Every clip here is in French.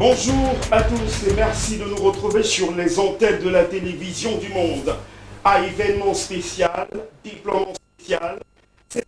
Bonjour à tous et merci de nous retrouver sur les antennes de la télévision du monde. À événement spécial, déploiement spécial, c'est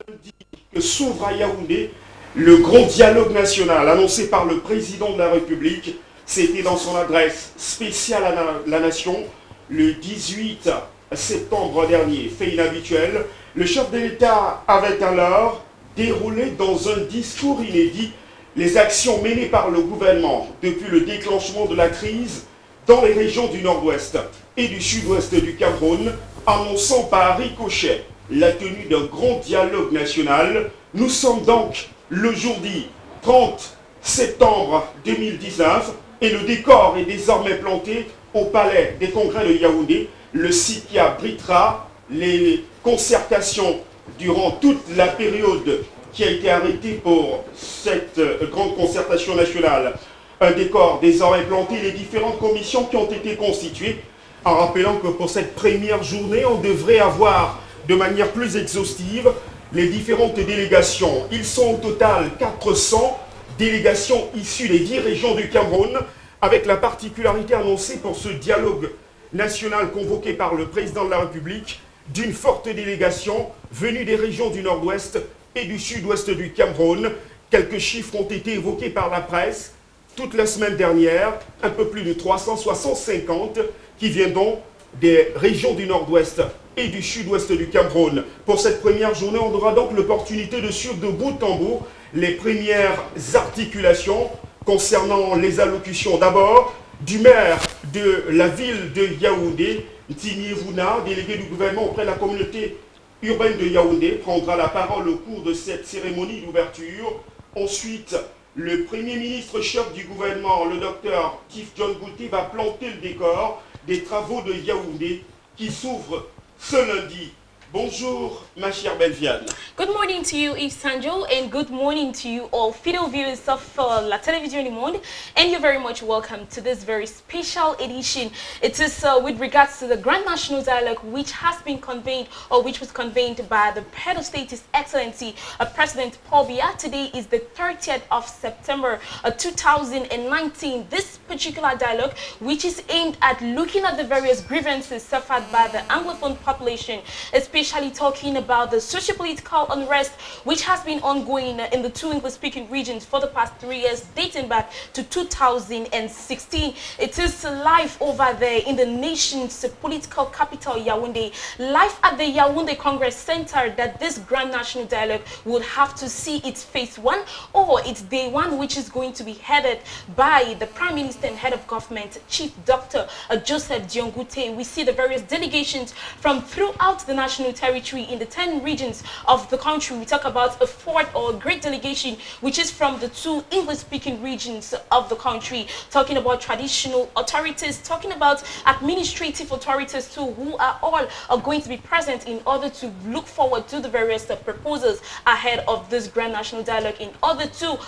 lundi que s'ouvre à Yaoundé le grand dialogue national annoncé par le président de la République. C'était dans son adresse spéciale à la nation le 18 septembre dernier. Fait inhabituel, le chef de l'État avait alors déroulé dans un discours inédit les actions menées par le gouvernement depuis le déclenchement de la crise dans les régions du nord-ouest et du sud-ouest du Cameroun, annonçant par ricochet la tenue d'un grand dialogue national. Nous sommes donc le jeudi 30 septembre 2019 et le décor est désormais planté au palais des congrès de Yaoundé, le site qui abritera les concertations durant toute la période qui a été arrêtée pour cette grande concertation nationale. Un décor désormais planté, les différentes commissions qui ont été constituées, en rappelant que pour cette première journée, on devrait avoir de manière plus exhaustive les différentes délégations. Ils sont au total 400 délégations issues des 10 régions du Cameroun, avec la particularité annoncée pour ce dialogue national convoqué par le président de la République d'une forte délégation venue des régions du nord-ouest et du sud-ouest du Cameroun. Quelques chiffres ont été évoqués par la presse toute la semaine dernière, un peu plus de 350 qui viendront des régions du nord-ouest et du sud-ouest du Cameroun. Pour cette première journée, on aura donc l'opportunité de suivre de bout en bout les premières articulations concernant les allocutions. D'abord, du maire de la ville de Yaoundé, Ntimi Vouna, délégué du gouvernement auprès de la communauté urbaine de Yaoundé, prendra la parole au cours de cette cérémonie d'ouverture. Ensuite, le Premier ministre chef du gouvernement, le docteur Tif John Gouté, va planter le décor des travaux de Yaoundé qui s'ouvrent ce lundi. Bonjour, ma chère Belviane. Good morning to you, Yves Sanjo, and good morning to you all fellow viewers of La Télévision du Monde, and you're very much welcome to this very special edition. It is with regards to the Grand National Dialogue, which has been convened, or which was convened by the head of state, His Excellency President Paul Biya. Today is the 30th of September 2019. This particular dialogue, which is aimed at looking at the various grievances suffered by the Anglophone population, especially talking about the socio-political unrest which has been ongoing in the two English-speaking regions for the past 3 years, dating back to 2016. It is live over there in the nation's political capital, Yaoundé, live at the Yaoundé Congress Center, that this Grand National Dialogue would have to see its phase 1 or its day 1, which is going to be headed by the Prime Minister and Head of Government, Chief Dr. Joseph Dion Gouté. We see the various delegations from throughout the national territory in the 10 regions of the country. We talk about a fourth or a great delegation which is from the two English-speaking regions of the country, talking about traditional authorities, talking about administrative authorities too, who are all going to be present in order to look forward to the various proposals ahead of this Grand National Dialogue, in order to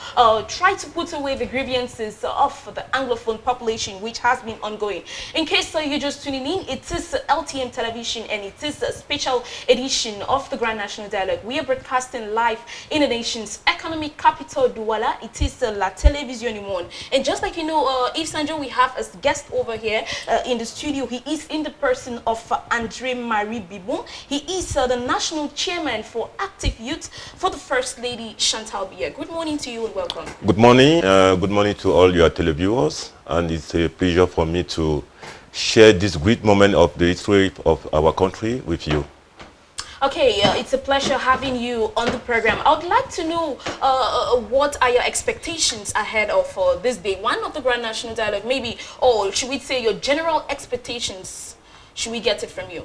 try to put away the grievances of the Anglophone population which has been ongoing. In case you're just tuning in, it is LTM Television and it is a special edition of the Grand National Dialogue. We are broadcasting live in the nation's economic capital, Douala. It is La Télévision du Monde. And just like you know, Yves Sanjo, we have a guest over here in the studio. He is in the person of André Marie Bibon. He is the national chairman for Active Youth for the First Lady Chantal Biya. Good morning to you and welcome. Good morning. Good morning to all your televiewers. And it's a pleasure for me to share this great moment of the history of our country with you. Okay, it's a pleasure having you on the program. I would like to know what are your expectations ahead of this day one of the Grand National Dialogue, maybe, or should we say your general expectations? Should we get it from you?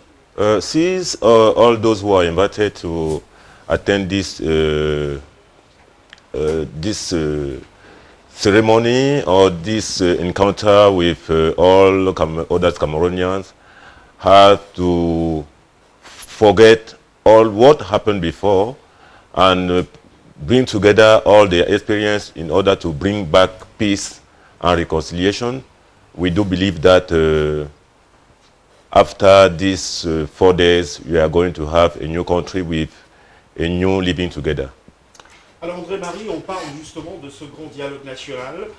Since all those who are invited to attend this ceremony or this encounter with all other Cameroonians have to forget all what happened before and bring together all their experience in order to bring back peace and reconciliation. We do believe that after these 4 days, we are going to have a new country with a new living together. Alors André-Marie, on parle justement de ce grand dialogue national.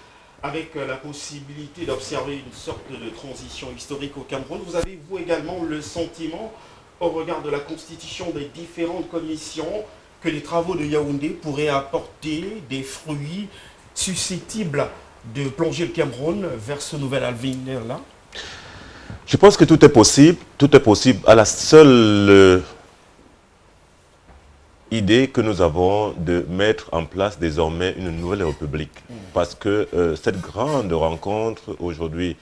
avec la possibilité d'observer une sorte de transition historique au Cameroun. Vous avez, vous également, le sentiment, au regard de la constitution des différentes commissions, que les travaux de Yaoundé pourraient apporter des fruits susceptibles de plonger le Cameroun vers ce nouvel avenir-là? Je pense que tout est possible à la seule idée que nous avons de mettre en place désormais une nouvelle république. Parce que cette grande rencontre aujourd'hui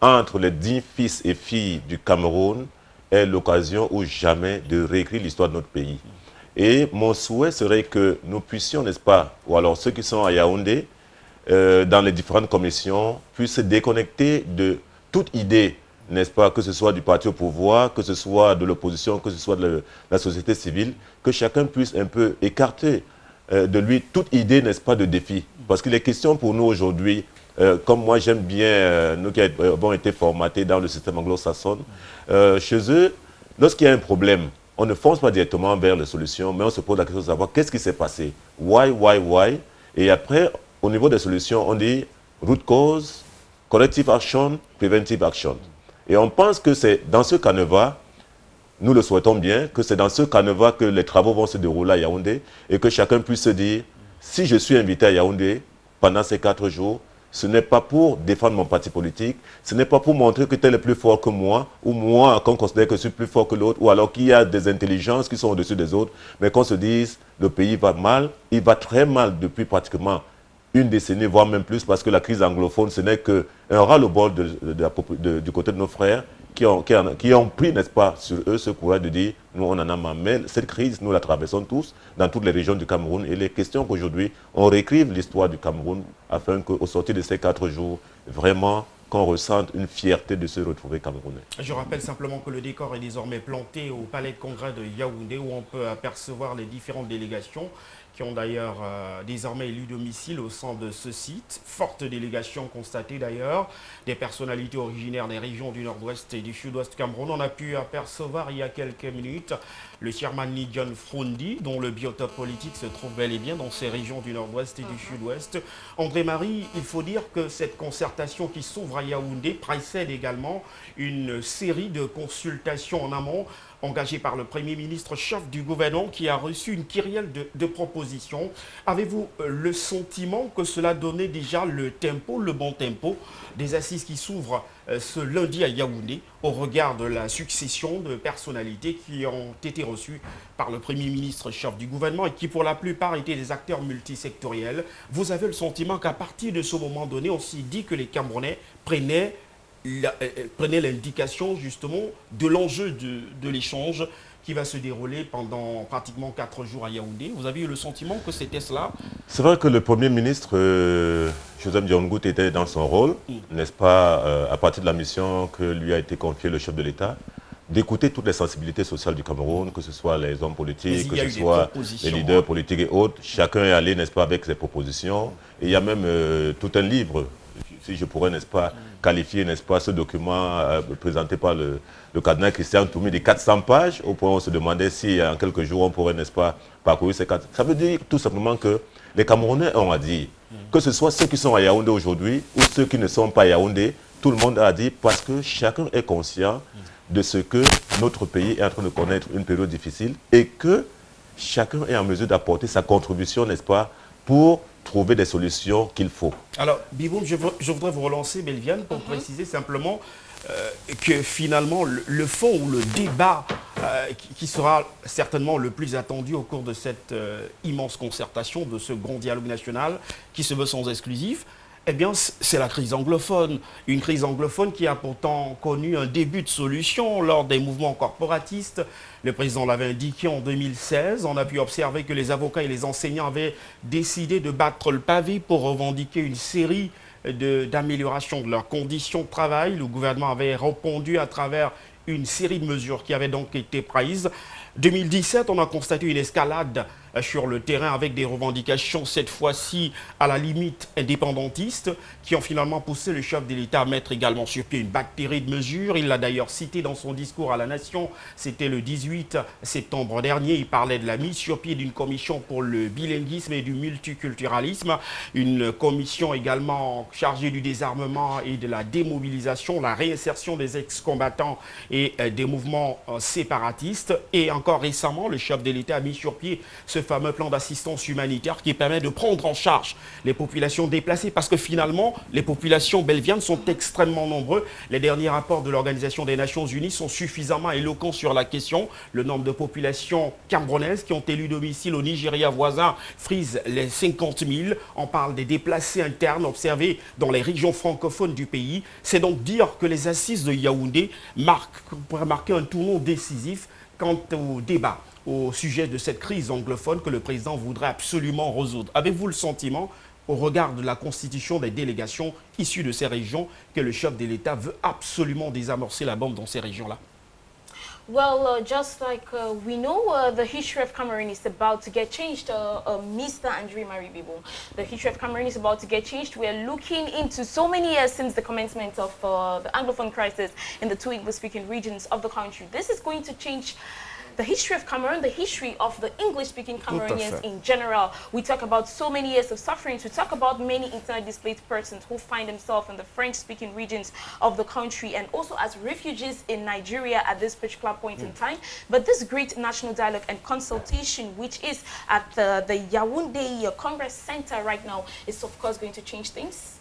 entre les 10 fils et filles du Cameroun est l'occasion ou jamais de réécrire l'histoire de notre pays. Et mon souhait serait que nous puissions, n'est-ce pas, ou alors ceux qui sont à Yaoundé, dans les différentes commissions, puissent se déconnecter de toute idée, n'est-ce pas, que ce soit du parti au pouvoir, que ce soit de l'opposition, que ce soit de la société civile, que chacun puisse un peu écarter de lui toute idée, n'est-ce pas, de défi. Parce qu'il est question pour nous aujourd'hui, comme moi j'aime bien, nous qui avons été formatés dans le système anglo-saxon, chez eux, lorsqu'il y a un problème, on ne fonce pas directement vers les solutions, mais on se pose la question de savoir qu'est-ce qui s'est passé. Why? Et après, au niveau des solutions, on dit root cause, corrective action, preventive action. Et on pense que c'est dans ce canevas, nous le souhaitons bien, que c'est dans ce canevas que les travaux vont se dérouler à Yaoundé et que chacun puisse se dire, si je suis invité à Yaoundé pendant ces 4 jours, ce n'est pas pour défendre mon parti politique, ce n'est pas pour montrer que tel est plus fort que moi, ou moi qu'on considère que je suis plus fort que l'autre, ou alors qu'il y a des intelligences qui sont au-dessus des autres, mais qu'on se dise, le pays va mal, il va très mal depuis pratiquement une décennie, voire même plus, parce que la crise anglophone, ce n'est qu'un ras-le-bol du côté de nos frères qui ont pris, n'est-ce pas, sur eux ce courage de dire, nous on en a marre. Mais cette crise, nous la traversons tous dans toutes les régions du Cameroun. Et les questions qu'aujourd'hui, on réécrive l'histoire du Cameroun afin qu'au sortir de ces 4 jours, vraiment, qu'on ressente une fierté de se retrouver camerounais. Je rappelle simplement que le décor est désormais planté au palais de congrès de Yaoundé, où on peut apercevoir les différentes délégations qui ont d'ailleurs désormais élu domicile au sein de ce site. Forte délégation constatée d'ailleurs, des personnalités originaires des régions du nord-ouest et du sud-ouest Cameroun. On a pu apercevoir il y a quelques minutes le chairman John Froundi, dont le biotope politique se trouve bel et bien dans ces régions du nord-ouest et du sud-ouest. André-Marie, il faut dire que cette concertation qui s'ouvre à Yaoundé précède également une série de consultations en amont engagé par le Premier ministre chef du gouvernement qui a reçu une kyrielle de propositions. Avez-vous le sentiment que cela donnait déjà le bon tempo des assises qui s'ouvrent ce lundi à Yaoundé au regard de la succession de personnalités qui ont été reçues par le Premier ministre chef du gouvernement et qui pour la plupart étaient des acteurs multisectoriels? Vous avez le sentiment qu'à partir de ce moment donné, on s'est dit que les Camerounais prenaient l'indication justement de l'enjeu de l'échange qui va se dérouler pendant pratiquement 4 jours à Yaoundé. Vous avez eu le sentiment que c'était cela? C'est vrai que le Premier ministre Joseph Diangout était dans son rôle, n'est-ce pas, à partir de la mission que lui a été confiée le chef de l'État, d'écouter toutes les sensibilités sociales du Cameroun, que ce soit les hommes politiques, que ce soit les leaders politiques et autres. Chacun est allé, n'est-ce pas, avec ses propositions. Et il y a même tout un livre, si je pourrais, n'est-ce pas, qualifier, n'est-ce pas, ce document présenté par le cardinal Christian Toumi de 400 pages, au point où on se demandait si en quelques jours on pourrait, n'est-ce pas, parcourir ces 400. Ça veut dire tout simplement que les Camerounais ont à dire, que ce soit ceux qui sont à Yaoundé aujourd'hui ou ceux qui ne sont pas à Yaoundé, tout le monde a à dire parce que chacun est conscient de ce que notre pays est en train de connaître une période difficile et que chacun est en mesure d'apporter sa contribution, n'est-ce pas, pour trouver des solutions qu'il faut. Alors, Biboum, je voudrais vous relancer, Belviane, pour préciser simplement que finalement, le fond ou le débat qui sera certainement le plus attendu au cours de cette immense concertation, de ce grand dialogue national qui se veut sans exclusif, eh bien, c'est la crise anglophone. Une crise anglophone qui a pourtant connu un début de solution lors des mouvements corporatistes. Le président l'avait indiqué en 2016. On a pu observer que les avocats et les enseignants avaient décidé de battre le pavé pour revendiquer une série d'améliorations de leurs conditions de travail. Le gouvernement avait répondu à travers une série de mesures qui avaient donc été prises. 2017, on a constaté une escalade sur le terrain avec des revendications cette fois-ci à la limite indépendantistes qui ont finalement poussé le chef de l'État à mettre également sur pied une batterie de mesures. Il l'a d'ailleurs cité dans son discours à la Nation, c'était le 18 septembre dernier. Il parlait de la mise sur pied d'une commission pour le bilinguisme et du multiculturalisme, une commission également chargée du désarmement et de la démobilisation, la réinsertion des ex-combattants et des mouvements séparatistes. Et encore récemment, le chef de l'État a mis sur pied ce fameux plan d'assistance humanitaire qui permet de prendre en charge les populations déplacées parce que finalement, les populations belvianes sont extrêmement nombreuses. Les derniers rapports de l'Organisation des Nations Unies sont suffisamment éloquents sur la question. Le nombre de populations camerounaises qui ont élu domicile au Nigeria voisin frise les 50 000. On parle des déplacés internes observés dans les régions francophones du pays. C'est donc dire que les assises de Yaoundé pourraient marquer un tournant décisif quant au débat au sujet de cette crise anglophone que le président voudrait absolument résoudre. Avez-vous le sentiment, au regard de la constitution des délégations issues de ces régions, que le chef de l'État veut absolument désamorcer la bombe dans ces régions-là? Well, just like we know, the history of Cameroon is about to get changed, Mr. Andre Maribibo. The history of Cameroon is about to get changed. We are looking into so many years since the commencement of the Anglophone crisis in the two English-speaking regions of the country. This is going to change the history of Cameroon, the history of the English-speaking Cameroonians in general. We talk about so many years of suffering. We talk about many internally displaced persons who find themselves in the French-speaking regions of the country and also as refugees in Nigeria at this particular point in time. But this great national dialogue and consultation, which is at the Yaoundé Congress Center right now, is of course going to change things.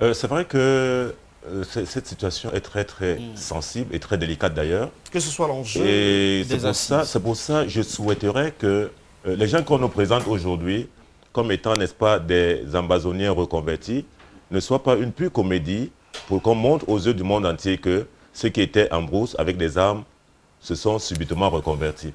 C'est vrai que cette situation est très sensible et très délicate d'ailleurs. Que ce soit l'enjeu des assises. C'est pour ça que je souhaiterais que les gens qu'on nous présente aujourd'hui comme étant, n'est-ce pas, des ambazoniens reconvertis, ne soient pas une pure comédie pour qu'on montre aux yeux du monde entier que ceux qui étaient en brousse avec des armes se sont subitement reconvertis.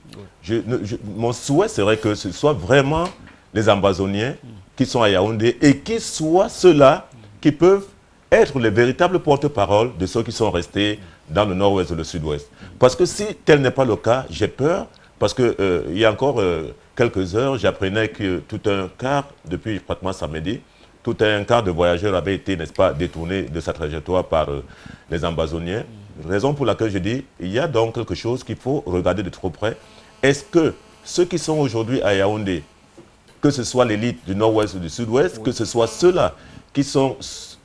Mon souhait serait que ce soit vraiment les ambazoniens qui sont à Yaoundé et qui soient ceux-là qui peuvent être les véritables porte-parole de ceux qui sont restés dans le nord-ouest et le sud-ouest. Parce que si tel n'est pas le cas, j'ai peur, parce qu'il y a encore quelques heures, j'apprenais que tout un quart, depuis pratiquement samedi, tout un quart de voyageurs avait été, n'est-ce pas, détourné de sa trajectoire par les ambazoniens. Raison pour laquelle je dis, il y a donc quelque chose qu'il faut regarder de trop près. Est-ce que ceux qui sont aujourd'hui à Yaoundé, que ce soit l'élite du nord-ouest ou du sud-ouest, que ce soit ceux-là qui sont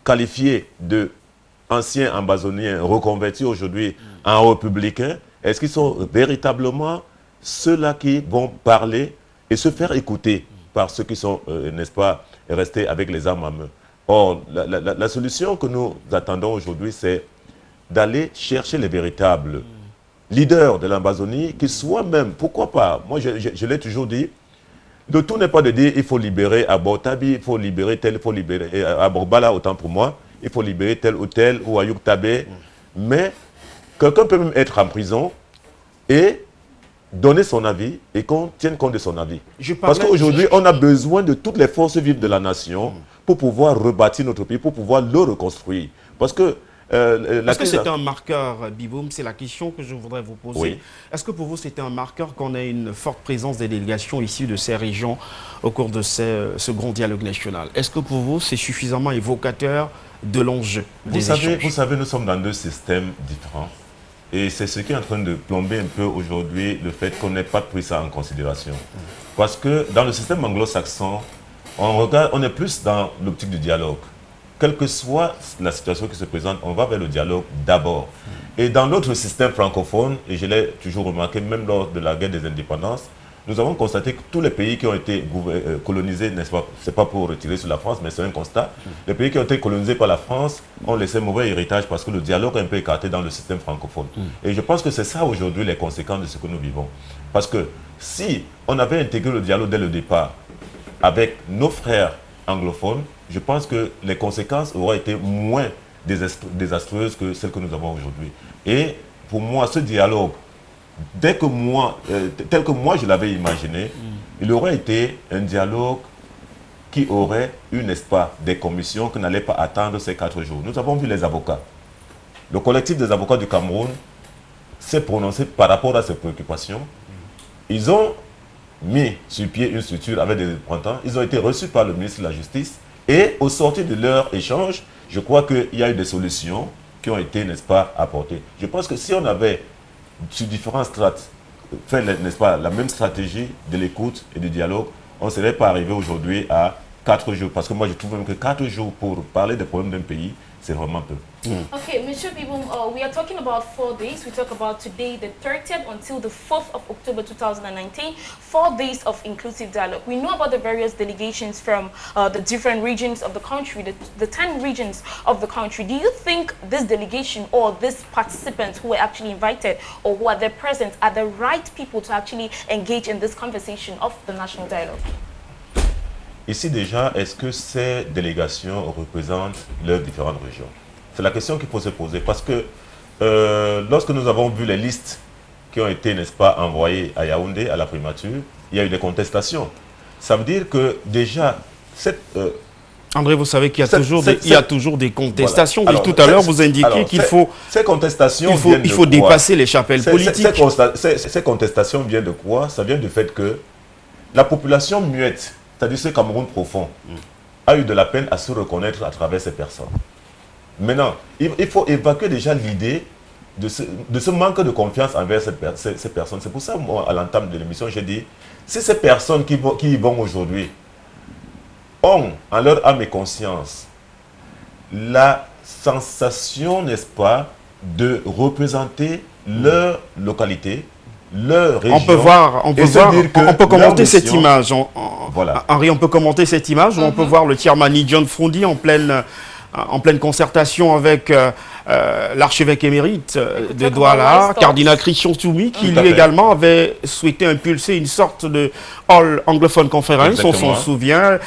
qualifiés d'anciens ambazoniens reconvertis aujourd'hui en républicains, est-ce qu'ils sont véritablement ceux-là qui vont parler et se faire écouter par ceux qui sont, n'est-ce pas, restés avec les armes à main? Or, la solution que nous attendons aujourd'hui, c'est d'aller chercher les véritables leaders de l'Ambazonie, qui soient même, pourquoi pas, moi je l'ai toujours dit, le tout n'est pas de dire il faut libérer Abortabi, il faut libérer tel, il faut libérer Aborbala, autant pour moi, il faut libérer tel ou tel, ou Ayouk Tabé, mais quelqu'un peut même être en prison et donner son avis et qu'on tienne compte de son avis. Parce qu'aujourd'hui, on a besoin de toutes les forces vives de la nation pour pouvoir rebâtir notre pays, pour pouvoir le reconstruire. Parce que est-ce que c'est un marqueur, Biboum? C'est la question que je voudrais vous poser. Oui. Est-ce que pour vous, c'était un marqueur qu'on ait une forte présence des délégations issues de ces régions au cours de ce grand dialogue national? Est-ce que pour vous, c'est suffisamment évocateur de l'enjeu des échanges? Vous savez, nous sommes dans deux systèmes différents. Et c'est ce qui est en train de plomber un peu aujourd'hui le fait qu'on n'ait pas pris ça en considération. Parce que dans le système anglo-saxon, on est plus dans l'optique du dialogue. Quelle que soit la situation qui se présente, on va vers le dialogue d'abord. Et dans notre système francophone, et je l'ai toujours remarqué, même lors de la guerre des indépendances, nous avons constaté que tous les pays qui ont été colonisés, n'est-ce pas, c'est pas pour retirer sur la France, mais c'est un constat, les pays qui ont été colonisés par la France ont laissé un mauvais héritage parce que le dialogue est un peu écarté dans le système francophone. Et je pense que c'est ça aujourd'hui les conséquences de ce que nous vivons. Parce que si on avait intégré le dialogue dès le départ avec nos frères anglophones, je pense que les conséquences auraient été moins désastreuses que celles que nous avons aujourd'hui. Et pour moi, ce dialogue, tel que moi je l'avais imaginé, il aurait été un dialogue qui aurait eu, n'est-ce pas, des commissions qui n'allaient pas attendre ces 4 jours. Nous avons vu les avocats. Le collectif des avocats du Cameroun s'est prononcé par rapport à ces préoccupations. Ils ont mis sur pied une structure avec des représentants. Ils ont été reçus par le ministre de la Justice et au sortir de leur échange, je crois qu'il y a eu des solutions qui ont été, n'est-ce pas, apportées. Je pense que si on avait, sur différents strates, fait, n'est-ce pas, la même stratégie de l'écoute et du dialogue, on ne serait pas arrivé aujourd'hui à 4 jours. Parce que moi, je trouve même que 4 jours pour parler des problèmes d'un pays, c'est vraiment peu. Okay, Mr. Bibum, we are talking about 4 days. We talk about today, the 30th, until the 4th of October 2019, 4 days of inclusive dialogue. We know about the various delegations from the different regions of the country, the 10 regions of the country. Do you think this delegation or these participants who were actually invited or who are there present are the right people to actually engage in this conversation of the national dialogue? Ici déjà, est-ce que ces délégations représentent leurs différentes régions? C'est la question qu'il faut se poser parce que lorsque nous avons vu les listes qui ont été, n'est-ce pas, envoyées à Yaoundé, à la primature, il y a eu des contestations. Ça veut dire que déjà, cette... André, vous savez qu'il y a toujours des contestations. Voilà. Tout à l'heure, vous indiquiez qu'il faut, ces contestations il faut dépasser les chapelles politiques. Ces contestations viennent de quoi? Ça vient du fait que la population muette, c'est-à-dire ce Cameroun profond, a eu de la peine à se reconnaître à travers ces personnes. Maintenant, il faut évacuer déjà l'idée de ce manque de confiance envers ces personnes. C'est pour ça, moi, à l'entame de l'émission, j'ai dit, si ces personnes qui y vont aujourd'hui ont en leur âme et conscience la sensation, n'est-ce pas, de représenter leur localité, leur région. On peut commenter cette image. Voilà. Henri, on peut commenter cette image où on peut voir le Tiamani John Frondi en pleine concertation avec l'archevêque émérite de Douala, cardinal Christian Toumi, qui lui également avait souhaité impulser une sorte de All Anglophone Conference. Exactement. On s'en souvient,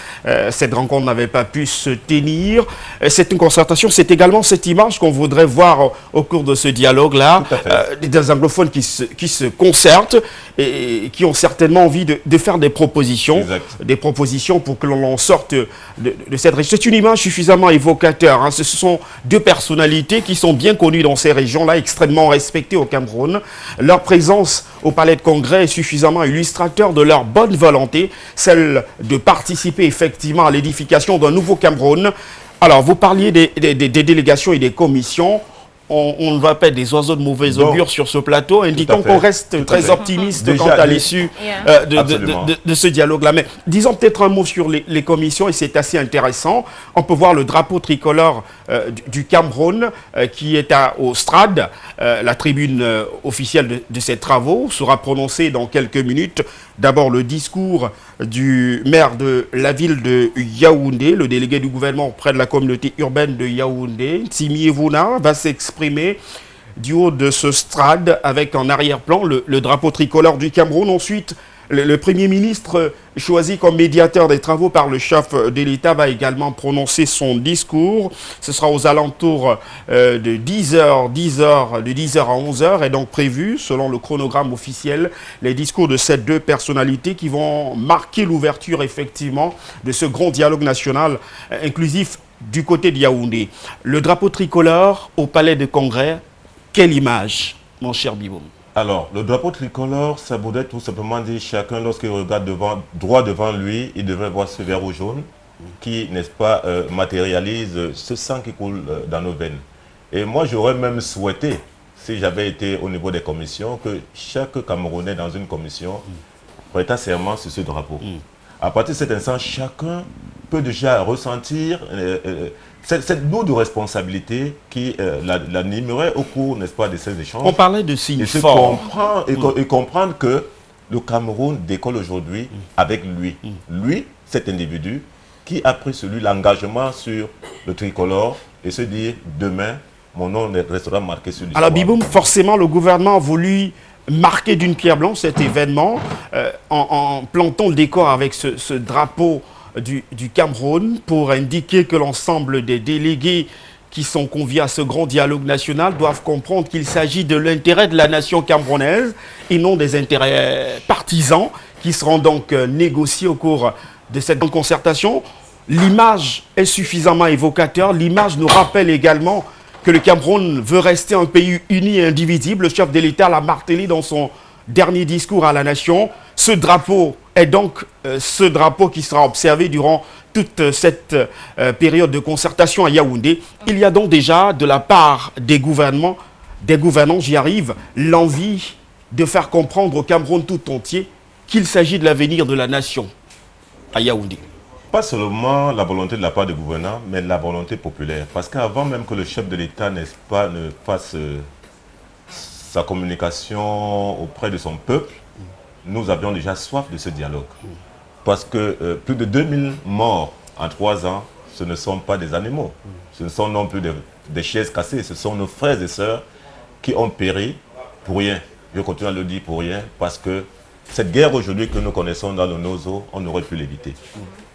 cette rencontre n'avait pas pu se tenir. C'est une concertation, c'est également cette image qu'on voudrait voir au cours de ce dialogue-là, des anglophones qui se concertent et qui ont certainement envie de faire des propositions, pour que l'on sorte de cette région. C'est une image suffisamment évocateur. Hein. Ce sont deux personnalités qui sont bien connues dans ces régions-là, extrêmement respectées au Cameroun. Leur présence au Palais de Congrès est suffisamment illustrateur de leur bonne volonté, celle de participer effectivement à l'édification d'un nouveau Cameroun. Alors, vous parliez des délégations et des commissions. On ne va pas être des oiseaux de mauvais augure sur ce plateau, indiquant qu'on reste très optimiste quant à l'issue de ce dialogue-là. Mais disons peut-être un mot sur les commissions, et c'est assez intéressant. On peut voir le drapeau tricolore du Cameroun qui est au Strad. La tribune officielle de ces travaux sera prononcée dans quelques minutes. D'abord, le discours du maire de la ville de Yaoundé, le délégué du gouvernement auprès de la communauté urbaine de Yaoundé, Timi Evuna, va s'exprimer du haut de ce strade avec en arrière-plan le drapeau tricolore du Cameroun. Ensuite, le Premier ministre, choisi comme médiateur des travaux par le chef de l'État, va également prononcer son discours. Ce sera aux alentours de 10h, de 10h à 11h, est donc prévu, selon le chronogramme officiel, les discours de ces deux personnalités qui vont marquer l'ouverture, effectivement, de ce grand dialogue national inclusif du côté de Yaoundé. Le drapeau tricolore au Palais de Congrès, quelle image, mon cher Biboum? Alors, le drapeau tricolore, ça voudrait tout simplement dire chacun, lorsqu'il regarde droit devant lui, il devrait voir ce vert ou jaune qui, n'est-ce pas, matérialise ce sang qui coule dans nos veines. Et moi, j'aurais même souhaité, si j'avais été au niveau des commissions, que chaque Camerounais dans une commission prêta serment sur ce drapeau. À partir de cet instant, chacun peut déjà ressentir cette lourde responsabilité qui l'animerait au cours, n'est-ce pas, de ces échanges. On parlait de signes forts. Et comprendre que le Cameroun décolle aujourd'hui avec lui. Lui, cet individu qui a pris l'engagement sur le tricolore et se dit demain, mon nom restera marqué sur l'histoire. Alors Biboum, forcément, le gouvernement a voulu marquer d'une pierre blanche cet événement en plantant le décor avec ce drapeau du Cameroun pour indiquer que l'ensemble des délégués qui sont conviés à ce grand dialogue national doivent comprendre qu'il s'agit de l'intérêt de la nation camerounaise et non des intérêts partisans qui seront donc négociés au cours de cette concertation. L'image est suffisamment évocateur. L'image nous rappelle également que le Cameroun veut rester un pays uni et indivisible. Le chef de l'État l'a martelé dans son dernier discours à la nation. Ce drapeau est donc ce drapeau qui sera observé durant toute cette période de concertation à Yaoundé. Il y a donc déjà de la part des gouvernants, j'y arrive, l'envie de faire comprendre au Cameroun tout entier qu'il s'agit de l'avenir de la nation à Yaoundé. Pas seulement la volonté de la part des gouvernants, mais la volonté populaire. Parce qu'avant même que le chef de l'État, n'est-ce pas, ne fasse sa communication auprès de son peuple, nous avions déjà soif de ce dialogue. Parce que plus de 2000 morts en 3 ans, ce ne sont pas des animaux. Ce ne sont non plus des chaises cassées. Ce sont nos frères et sœurs qui ont péri pour rien. Je continue à le dire pour rien, parce que cette guerre aujourd'hui que nous connaissons dans nos eaux, on aurait pu l'éviter.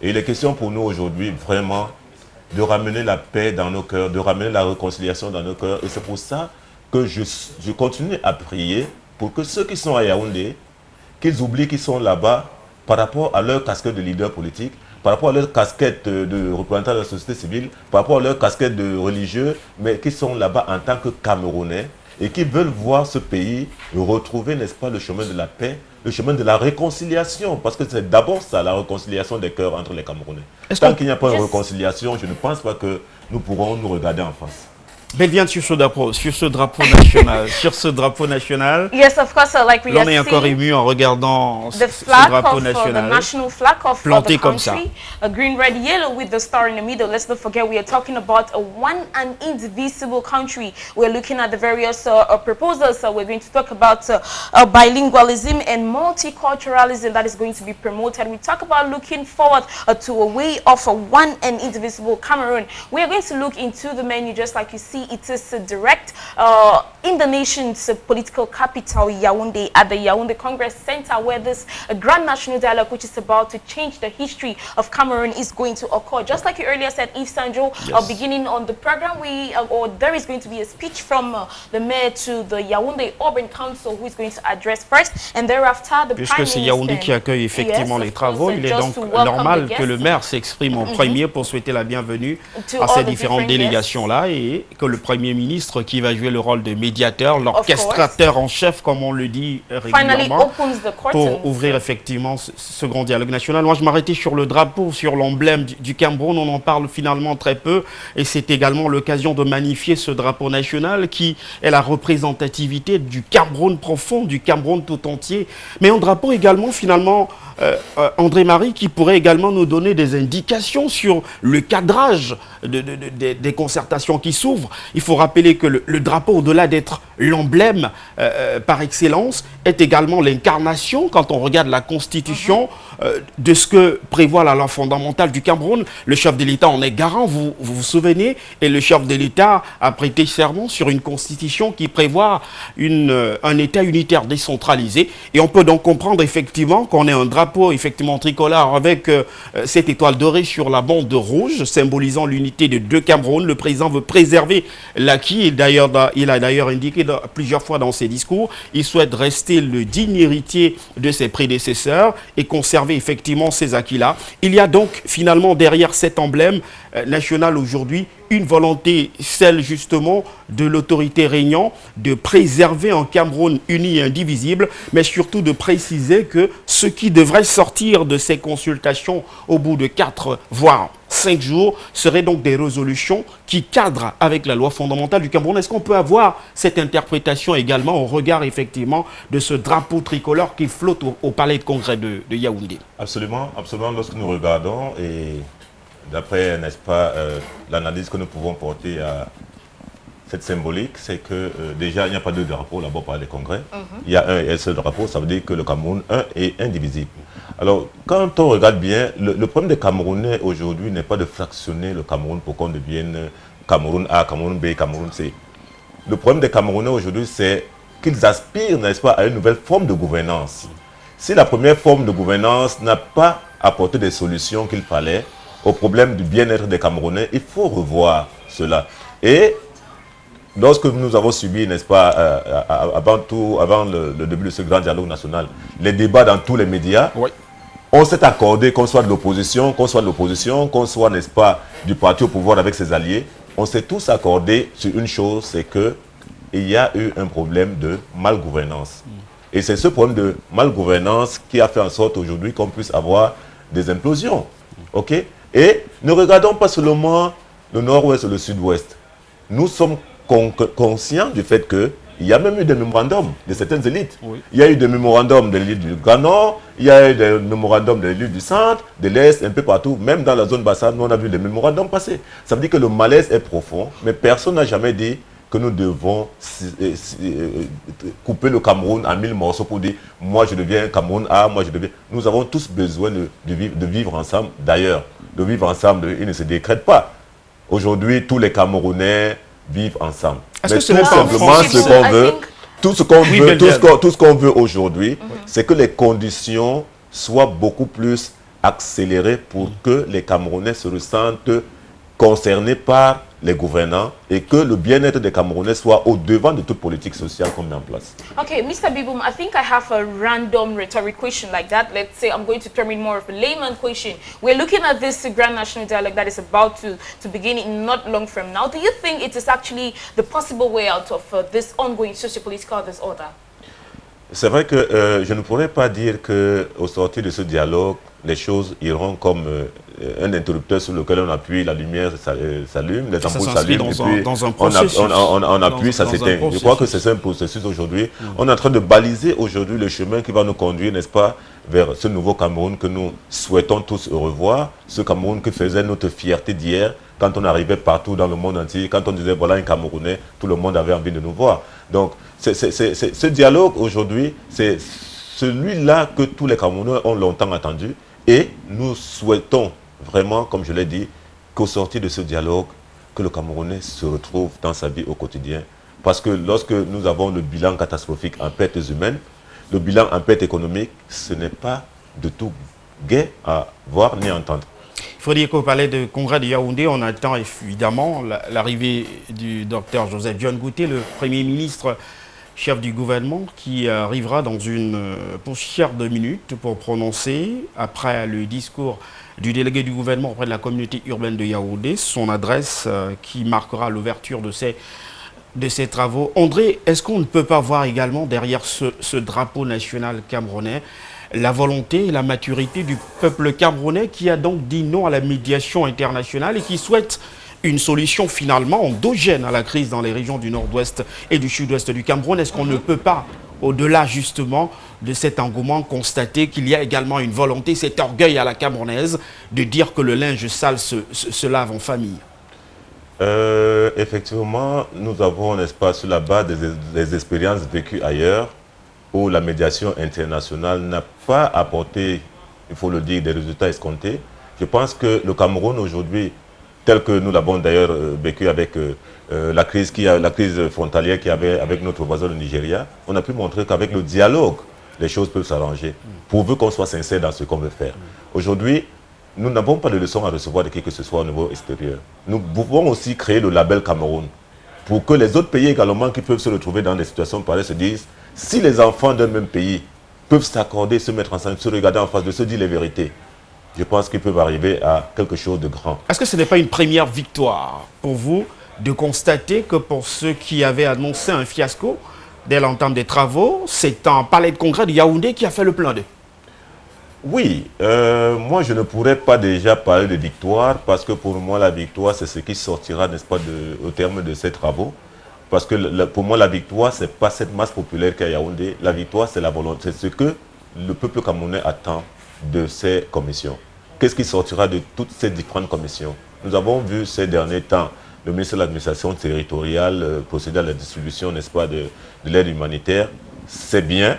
Et il est question pour nous aujourd'hui vraiment de ramener la paix dans nos cœurs, de ramener la réconciliation dans nos cœurs. Et c'est pour ça que je continue à prier pour que ceux qui sont à Yaoundé, qu'ils oublient qu'ils sont là-bas par rapport à leur casquette de leader politique, par rapport à leur casquette de représentants de la société civile, par rapport à leur casquette de religieux, mais qui sont là-bas en tant que Camerounais et qui veulent voir ce pays retrouver, n'est-ce pas, le chemin de la paix, le chemin de la réconciliation, parce que c'est d'abord ça, la réconciliation des cœurs entre les Camerounais. Tant qu'il n'y a pas de réconciliation, je ne pense pas que nous pourrons nous regarder en face. Belviane, sur ce drapeau national, sur ce drapeau national, Yes, of course, like we l'on est have encore seen ému en regardant the ce flag drapeau of national. the national flag of planté the comme ça. country, a green, red, yellow with the star in the middle. Let's not forget we are talking about a one and indivisible country. We're looking at the various proposals. We're going to talk about bilingualism and multiculturalism that is going to be promoted. We talk about looking forward to a way of a one and indivisible Cameroon. We are going to look into the menu just like you see. It is direct in the nation's political capital, Yaoundé, at the Yaoundé Congress Center, where this Grand National Dialogue, which is about to change the history of Cameroon, is going to occur. Just like you earlier said, Yves Sanjo, Yes. beginning on the program, there is going to be a speech from the mayor to the Yaoundé Urban Council, who is going to address first, and thereafter the Prime Puisque c'est Yaoundé qui accueille effectivement les travaux, il est donc normal que le maire s'exprime en premier pour souhaiter la bienvenue à ces différentes délégations-là et que le Premier ministre, qui va jouer le rôle de médiateur, l'orchestrateur en chef, comme on le dit régulièrement, pour ouvrir effectivement ce grand dialogue national. Moi, je m'arrêtais sur le drapeau, sur l'emblème du Cameroun. On en parle finalement très peu et c'est également l'occasion de magnifier ce drapeau national qui est la représentativité du Cameroun profond, du Cameroun tout entier. Mais un drapeau également finalement, André-Marie, qui pourrait également nous donner des indications sur le cadrage des concertations qui s'ouvrent. Il faut rappeler que le drapeau, au-delà d'être l'emblème par excellence, est également l'incarnation, quand on regarde la Constitution, de ce que prévoit la loi fondamentale du Cameroun. Le chef de l'État en est garant, vous vous souvenez, et le chef de l'État a prêté serment sur une Constitution qui prévoit un État unitaire décentralisé. Et on peut donc comprendre effectivement qu'on ait un drapeau effectivement tricolore avec cette étoile dorée sur la bande rouge, symbolisant l'unité de deux Cameroun. Le président veut préserver l'acquis. Il a d'ailleurs indiqué plusieurs fois dans ses discours, il souhaite rester le digne héritier de ses prédécesseurs et conserver effectivement ces acquis-là. Il y a donc finalement derrière cet emblème national aujourd'hui une volonté, celle justement de l'autorité régnante, de préserver un Cameroun uni et indivisible, mais surtout de préciser que ce qui devrait sortir de ces consultations au bout de 4 voire 5 jours seraient donc des résolutions qui cadrent avec la loi fondamentale du Cameroun. Est-ce qu'on peut avoir cette interprétation également au regard effectivement de ce drapeau tricolore qui flotte au palais de congrès de Yaoundé? Absolument, absolument. Lorsque nous regardons et d'après, n'est-ce pas, l'analyse que nous pouvons porter à cette symbolique, c'est que déjà, il n'y a pas deux drapeaux là-bas par les congrès. Il y a un et seul drapeau, ça veut dire que le Cameroun, un est indivisible. Alors, quand on regarde bien, le problème des Camerounais aujourd'hui n'est pas de fractionner le Cameroun pour qu'on devienne Cameroun A, Cameroun B, Cameroun C. Le problème des Camerounais aujourd'hui, c'est qu'ils aspirent, n'est-ce pas, à une nouvelle forme de gouvernance. Si la première forme de gouvernance n'a pas apporté des solutions qu'il fallait au problème du bien-être des Camerounais, il faut revoir cela. Et lorsque nous avons subi, n'est-ce pas, avant le début de ce grand dialogue national, les débats dans tous les médias, Oui. on s'est accordé qu'on soit de l'opposition, qu'on soit, n'est-ce pas, du parti au pouvoir avec ses alliés, on s'est tous accordés sur une chose, c'est qu'il y a eu un problème de malgouvernance. Et c'est ce problème de malgouvernance qui a fait en sorte aujourd'hui qu'on puisse avoir des implosions. Ok? Et ne regardons pas seulement le nord-ouest ou le sud-ouest. Nous sommes conscients du fait qu'il y a même eu des mémorandums de certaines élites. Oui. Il y a eu des mémorandums de l'élite du Grand Nord, il y a eu des mémorandums de l'élite du centre, de l'Est, un peu partout. Même dans la zone Bassane, nous on a vu des mémorandums passer. Ça veut dire que le malaise est profond, mais personne n'a jamais dit que nous devons couper le Cameroun en 1000 morceaux pour dire « moi je deviens Cameroun A, moi je deviens… » Nous avons tous besoin de vivre ensemble. D'ailleurs, de vivre ensemble, il ne se décrète pas. Aujourd'hui, tous les Camerounais vivent ensemble. Mais tout simplement, ce qu'on veut, tout ce qu'on veut aujourd'hui, c'est que les conditions soient beaucoup plus accélérées pour que les Camerounais se ressentent concernés par les gouvernants et que le bien-être des Camerounais soit au devant de toute politique sociale qu'on met en place. Okay, Mr. Bibum, I think I have a random rhetoric question like that. Let's say I'm going to term it more of a layman question. We're looking at this Grand National Dialogue that is about to begin in not long from now. Do you think it is actually the possible way out of this ongoing socio-political disorder? C'est vrai que je ne pourrais pas dire qu'au sortir de ce dialogue, les choses iront comme un interrupteur sur lequel on appuie, la lumière s'allume, les ampoules s'allument, et puis on appuie, ça s'éteint. Je crois que c'est un processus aujourd'hui. On est en train de baliser aujourd'hui le chemin qui va nous conduire, n'est-ce pas, vers ce nouveau Cameroun que nous souhaitons tous revoir, ce Cameroun que faisait notre fierté d'hier, quand on arrivait partout dans le monde entier, quand on disait voilà un Camerounais, tout le monde avait envie de nous voir. Donc ce dialogue aujourd'hui, c'est celui-là que tous les Camerounais ont longtemps attendu. Et nous souhaitons vraiment, comme je l'ai dit, qu'au sortir de ce dialogue, que le Camerounais se retrouve dans sa vie au quotidien. Parce que lorsque nous avons le bilan catastrophique en pertes humaines, le bilan en pertes économiques, ce n'est pas de tout gai à voir ni entendre. Il faut dire qu'au palais de congrès de Yaoundé, on attend évidemment l'arrivée du docteur Joseph John Gouté, le Premier ministre chef du gouvernement, qui arrivera dans une poussière de minutes pour prononcer, après le discours du délégué du gouvernement auprès de la communauté urbaine de Yaoundé, son adresse qui marquera l'ouverture de ces travaux. André, est-ce qu'on ne peut pas voir également derrière ce drapeau national camerounais la volonté et la maturité du peuple camerounais qui a donc dit non à la médiation internationale et qui souhaite une solution finalement endogène à la crise dans les régions du nord-ouest et du sud-ouest du Cameroun? Est-ce qu'on ne peut pas, au-delà justement de cet engouement, constater qu'il y a également une volonté, cet orgueil à la camerounaise de dire que le linge sale se lave en famille? Effectivement, nous avons, n'est-ce pas, sur la base des expériences vécues ailleurs, où la médiation internationale n'a pas apporté, il faut le dire, des résultats escomptés. Je pense que le Cameroun aujourd'hui, tel que nous l'avons d'ailleurs vécu avec la crise frontalière qu'il y avait avec notre voisin le Nigeria, on a pu montrer qu'avec le dialogue, les choses peuvent s'arranger, pourvu qu'on soit sincère dans ce qu'on veut faire. Aujourd'hui, nous n'avons pas de leçons à recevoir de qui que ce soit au niveau extérieur. Nous pouvons aussi créer le label Cameroun, pour que les autres pays également qui peuvent se retrouver dans des situations pareilles se disent, si les enfants d'un même pays peuvent s'accorder, se mettre ensemble, se regarder en face, de se dire les vérités, je pense qu'ils peuvent arriver à quelque chose de grand. Est-ce que ce n'est pas une première victoire pour vous de constater que pour ceux qui avaient annoncé un fiasco dès l'entame des travaux, c'est un palais de congrès de Yaoundé qui a fait le plein d'eux? Oui, moi je ne pourrais pas déjà parler de victoire parce que pour moi la victoire c'est ce qui sortira, n'est-ce pas, au terme de ces travaux. Parce que pour moi la victoire c'est pas cette masse populaire qu'à Yaoundé, la victoire c'est la volonté, c'est ce que le peuple camerounais attend de ces commissions. Qu'est-ce qui sortira de toutes ces différentes commissions? Nous avons vu ces derniers temps le ministre de l'administration territoriale procéder à la distribution, n'est-ce pas, de l'aide humanitaire. C'est bien,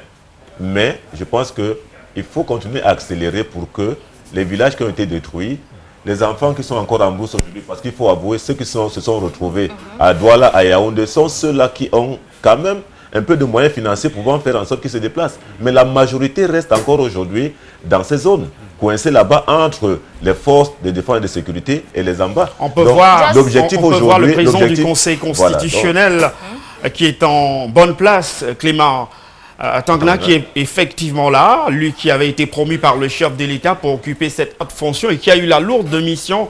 mais je pense qu'il faut continuer à accélérer pour que les villages qui ont été détruits, les enfants qui sont encore en bourse aujourd'hui, parce qu'il faut avouer, ceux qui se sont retrouvés à Douala, à Yaoundé, sont ceux-là qui ont quand même un peu de moyens financiers pouvant faire en sorte qu'ils se déplacent. Mais la majorité reste encore aujourd'hui dans ces zones, coincées là-bas entre les forces de défense et de sécurité et les Amba. On peut voir le président du Conseil constitutionnel qui est en bonne place, Clément Tangna, qui est effectivement là, lui qui avait été promu par le chef de l'État pour occuper cette haute fonction et qui a eu la lourde mission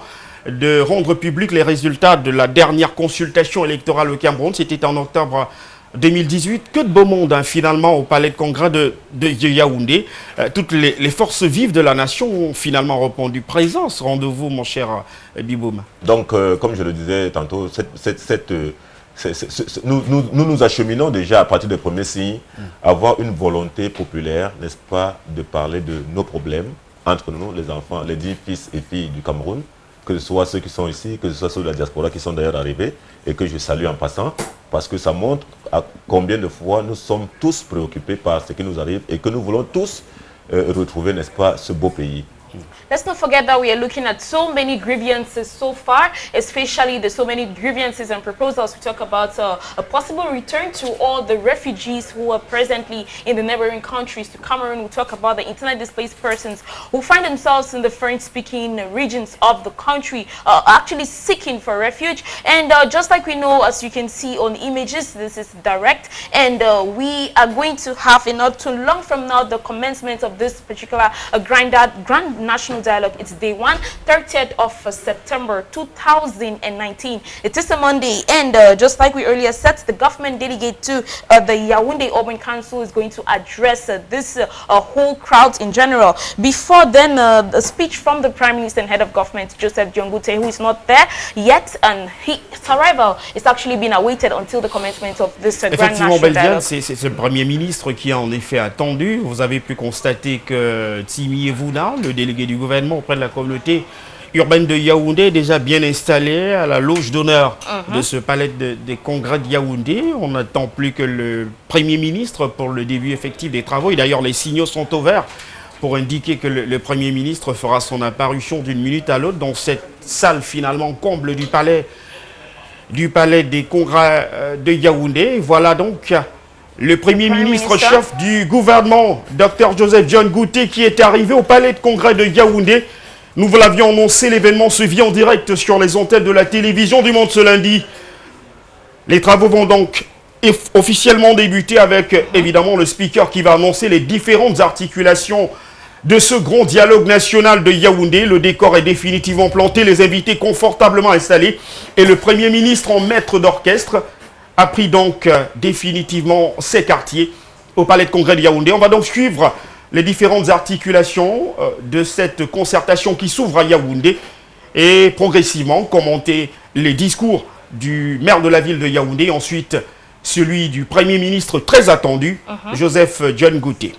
de rendre public les résultats de la dernière consultation électorale au Cameroun. C'était en octobre 2018. Que de beau monde, hein, finalement, au palais de congrès de Yaoundé. Toutes les forces vives de la nation ont finalement répondu présence. Rendez-vous, mon cher Biboum. Donc, comme je le disais tantôt, nous acheminons déjà à partir des premiers signes, avoir une volonté populaire, n'est-ce pas, de parler de nos problèmes entre nous, les enfants, les 10 fils et filles du Cameroun, que ce soit ceux qui sont ici, que ce soit ceux de la diaspora qui sont d'ailleurs arrivés, et que je salue en passant, parce que ça montre à combien de fois nous sommes tous préoccupés par ce qui nous arrive et que nous voulons tous retrouver, n'est-ce pas, ce beau pays. Let's not forget that we are looking at so many grievances so far, especially the so many grievances and proposals. We talk about a possible return to all the refugees who are presently in the neighboring countries to Cameroon. We talk about the internally displaced persons who find themselves in the French-speaking regions of the country, actually seeking for refuge. And just like we know, as you can see on images, this is direct. And we are going to have, not too long from now, the commencement of this particular Grand National Dialogue. It's day 1, 30th of September 2019. It is a Monday, and just like we earlier said, the government delegate to the Yaoundé Urban Council is going to address this whole crowd in general. Before then, the speech from the Prime Minister and Head of Government, Joseph John Goute, who is not there yet, and his arrival is actually being awaited until the commencement of this Grand National Dialogue. C'est le Premier ministre qui a en effet attendu. Vous avez pu constater que Timi Evouna, le délégué du gouvernement auprès de la communauté urbaine de Yaoundé, est déjà bien installé à la loge d'honneur de ce palais des congrès de Yaoundé. On n'attend plus que le Premier ministre pour le début effectif des travaux. Et d'ailleurs, les signaux sont au vert pour indiquer que le Premier ministre fera son apparition d'une minute à l'autre dans cette salle finalement comble du palais des congrès de Yaoundé. Voilà donc le Premier ministre chef du gouvernement, Dr Joseph John Goute, qui est arrivé au palais de congrès de Yaoundé. Nous vous l'avions annoncé, l'événement se vit en direct sur les antennes de la télévision du monde ce lundi. Les travaux vont donc officiellement débuter avec évidemment le speaker qui va annoncer les différentes articulations de ce grand dialogue national de Yaoundé. Le décor est définitivement planté, les invités confortablement installés et le Premier ministre en maître d'orchestre a pris donc définitivement ses quartiers au palais de congrès de Yaoundé. On va donc suivre les différentes articulations de cette concertation qui s'ouvre à Yaoundé et progressivement commenter les discours du maire de la ville de Yaoundé, ensuite celui du Premier ministre très attendu, Joseph John Goute.